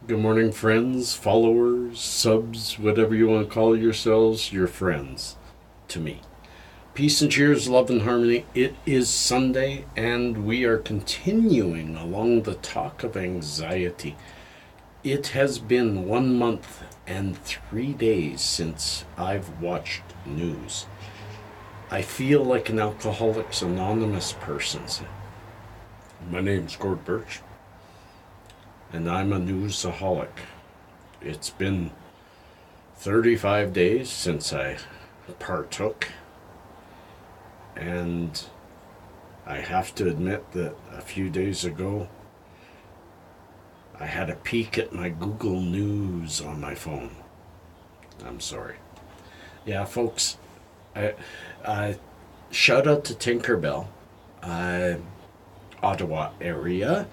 Good morning, friends, followers, subs, whatever you want to call yourselves, your friends to me. Peace and cheers, love and harmony. It is Sunday, and we are continuing along the talk of anxiety. It has been 1 month and 3 days since I've watched news. I feel like an Alcoholics Anonymous person. My name's Gord Birch, and I'm a newsaholic. It's been 35 days since I partook, and I have to admit that a few days ago I had a peek at my Google News on my phone. I'm sorry. Yeah, folks, I shout out to Tinkerbell, Ottawa area.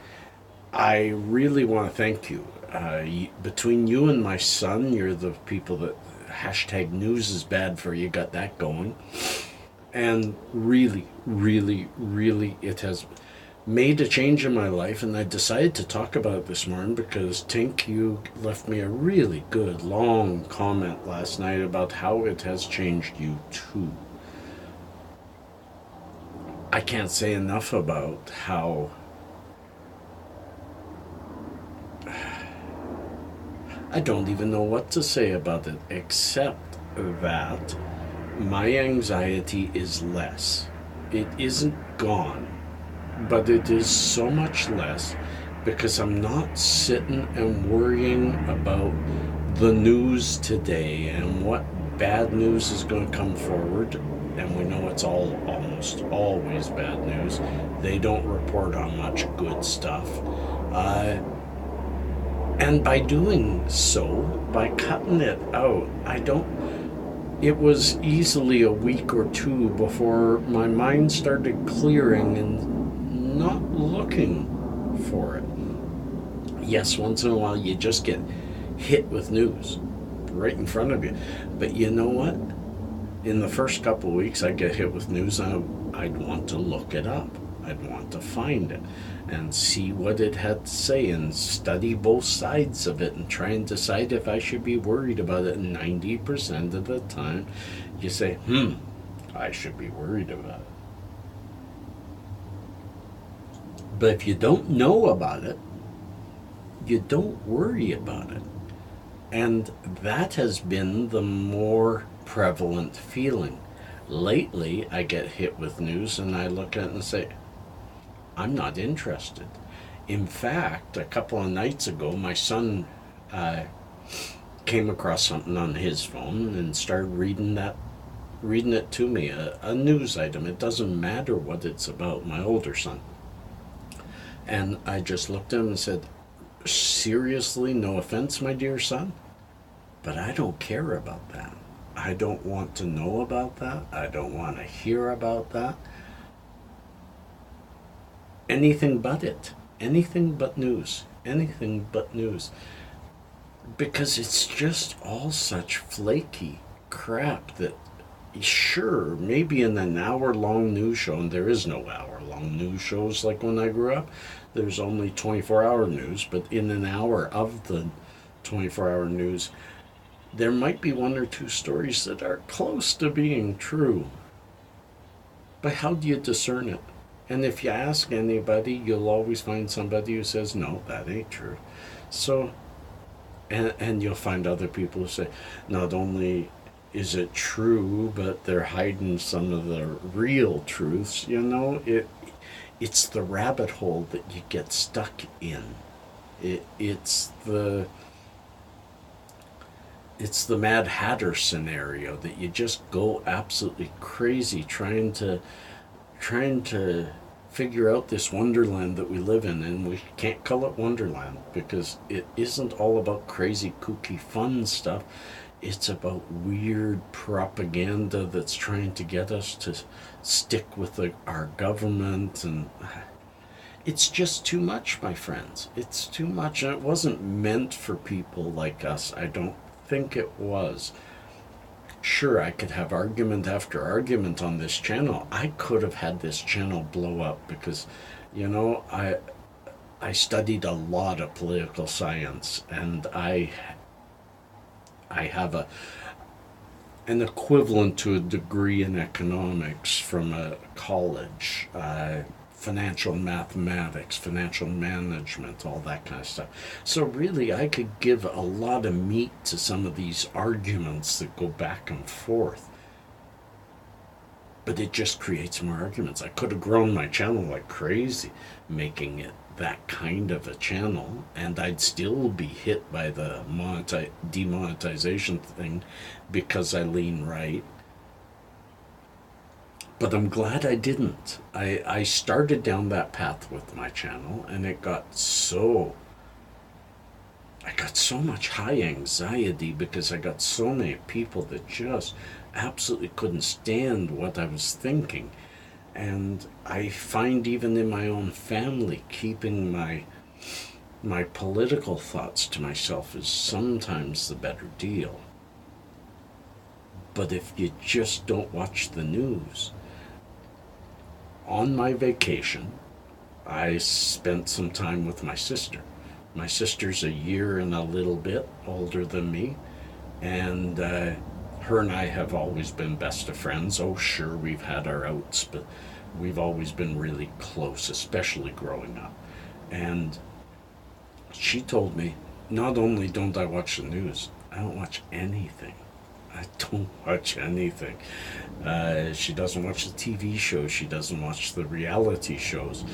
I really want to thank you. Between you and my son, you're the people that hashtag newsisbadforyou got that going. And really, it has made a change in my life, and I decided to talk about it this morning because Tink, you left me a really good long comment last night about how it has changed you too. I can't say enough about how I don't even know what to say about it except that my anxiety is less. It isn't gone, but it is so much less because I'm not sitting and worrying about the news today and what bad news is going to come forward. And we know it's almost always bad news. They don't report on much good stuff. And by doing so, by cutting it out, it was easily a week or two before my mind started clearing and not looking for it. Yes, once in a while you just get hit with news right in front of you. But you know what? In the first couple of weeks I'd get hit with news and I'd want to look it up. I'd want to find it and see what it had to say and study both sides of it and try and decide if I should be worried about it. And 90% of the time you say, I should be worried about it. But if you don't know about it, you don't worry about it. And that has been the more prevalent feeling. Lately, I get hit with news and I look at it and say, I'm not interested. In fact, a couple of nights ago, my son came across something on his phone and started reading it to me, a news item. It doesn't matter what it's about, my older son. And I just looked at him and said, seriously, no offense, my dear son, but I don't care about that. I don't want to know about that. I don't want to hear about that. Anything but it. Anything but news. Anything but news. Because it's just all such flaky crap that, sure, maybe in an hour-long news show, and there is no hour-long news shows like when I grew up, there's only 24-hour news, but in an hour of the 24-hour news, there might be one or two stories that are close to being true. But how do you discern it? And if you ask anybody, you'll always find somebody who says, no, that ain't true. So, and you'll find other people who say, not only is it true, but they're hiding some of the real truths. You know, it's the rabbit hole that you get stuck in. It's the Mad Hatter scenario that you just go absolutely crazy trying to figure out this wonderland that we live in, and we can't call it wonderland because it isn't all about crazy, kooky, fun stuff. It's about weird propaganda that's trying to get us to stick with our government, and it's just too much, my friends. It's too much, and it wasn't meant for people like us. I don't think it was. Sure, I could have argument after argument on this channel. I could have had this channel blow up because, you know, I studied a lot of political science, and I have an equivalent to a degree in economics from a college, financial mathematics, financial management, all that kind of stuff. So really, I could give a lot of meat to some of these arguments that go back and forth. But it just creates more arguments. I could have grown my channel like crazy, making it that kind of a channel, and I'd still be hit by the demonetization thing because I lean right. But I'm glad I didn't. I started down that path with my channel, and I got so much high anxiety because I got so many people that just absolutely couldn't stand what I was thinking. And I find even in my own family, keeping my political thoughts to myself is sometimes the better deal. But if you just don't watch the news, on my vacation, I spent some time with my sister. My sister's a year and a little bit older than me, and her and I have always been best of friends. Oh, sure, we've had our outs, but we've always been really close, especially growing up. And she told me, not only don't I watch the news, I don't watch anything. I don't watch anything. She doesn't watch the TV shows. She doesn't watch the reality shows.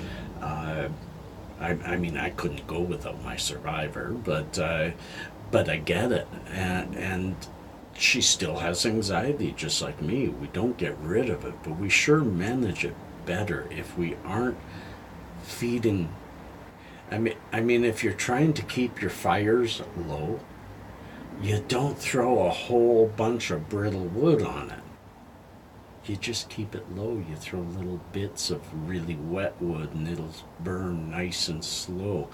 I mean, I couldn't go without my Survivor, but I get it. And she still has anxiety, just like me. We don't get rid of it, but we sure manage it better if we aren't feeding. I mean, if you're trying to keep your fires low, you don't throw a whole bunch of brittle wood on it. You just keep it low. You throw little bits of really wet wood and it'll burn nice and slow.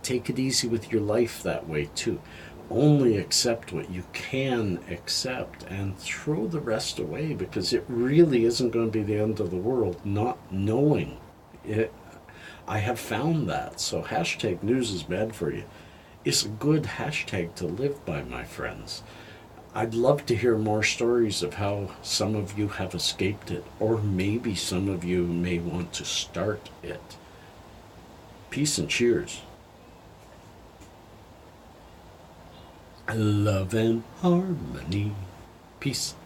Take it easy with your life that way too. Only accept what you can accept and throw the rest away, because it really isn't going to be the end of the world not knowing it. I have found that. So hashtag news is bad for you. It's a good hashtag to live by, my friends. I'd love to hear more stories of how some of you have escaped it, or maybe some of you may want to start it. Peace and cheers. Love and harmony. Peace.